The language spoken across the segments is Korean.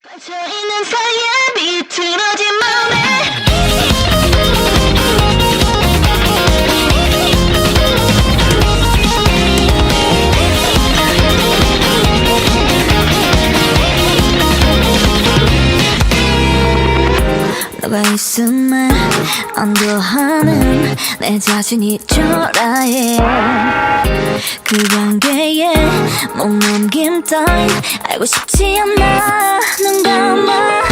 갇혀있는 사이에 비틀어진 마음에 너가 있음에 안도하는 내 자신이 초라해. 그 관계에 못 넘김 따윈 알고 싶지 않아. 눈 감아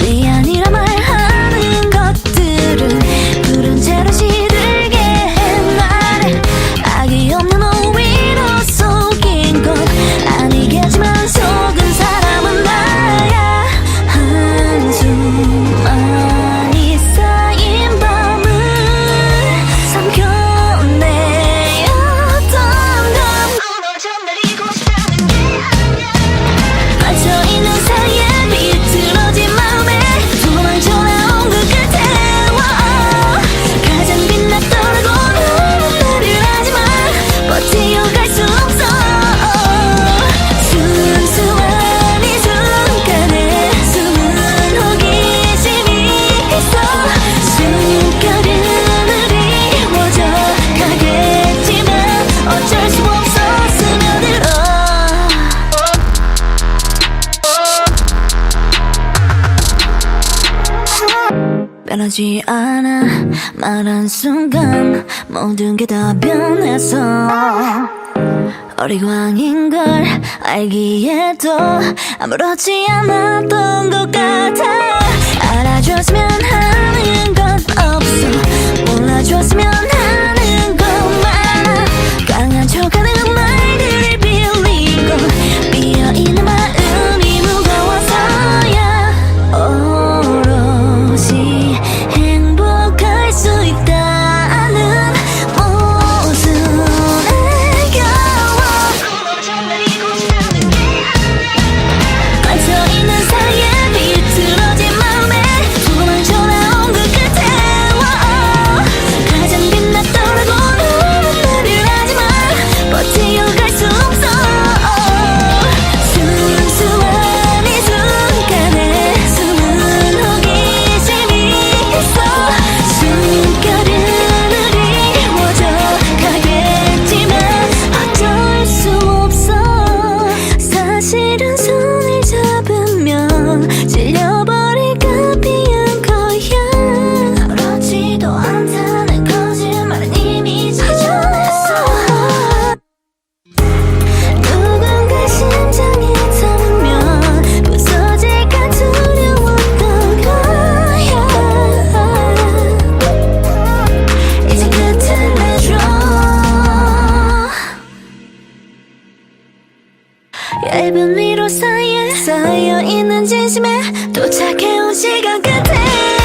네 아니라 말하는 것들은 푸른 채로 시들게 해 나를. 악이 없는 오히려 속인 것 아니겠지만 속은 사람은 나야. 한숨 많이 쌓인 밤을 삼켜내었던 건 무너져 내리고 싶다는 게 아니야. 갇혀있는 사이에 비틀어진 마음에 도망쳐 나온 그 끝에 가장 빛났더라고 너는 말을 하지만 버티어갈 수 없어. 순수한 이 순간에 숨은 호기심이 있어. 숨결은 그리워져 가겠지만 어쩔 수 없어 스며들어. 변하지 않아 말한 순간 모든 게 다 변해서 어리광인 걸 알기에도 아무렇지 않았던 것 같아. 알아줬으면 하는 건 없어. 몰라줬으면 하는 건 많아. 강한 척하는 말들을 빌리고 비어있는 마음이 무거워서야. 오롯이 행복할 수 있다는 모순에 겨워 무너져 내리고 싶다는 게 아니야. 갇혀있는 사이에 비틀어진 마음에 도망쳐 나온 그 끝에 가장 빛났더라고 너는 말을 하지만 버티어갈 수 없어. 순수한 이 순간에 숨은 호기심이 있어. 숨결은 그리워져 가겠지만 어쩔 수 없어. 사실은 손을 잡으면 질려버릴까 비한 거야. 그렇지도 않다는 거짓말은 이미 지져냈어. 누군가 심장이 타면 부서질까 두려웠던 거야. 이제 끝을 내줘. 얇은 위로 쌓여있는 진심에 도착해온 시간 끝에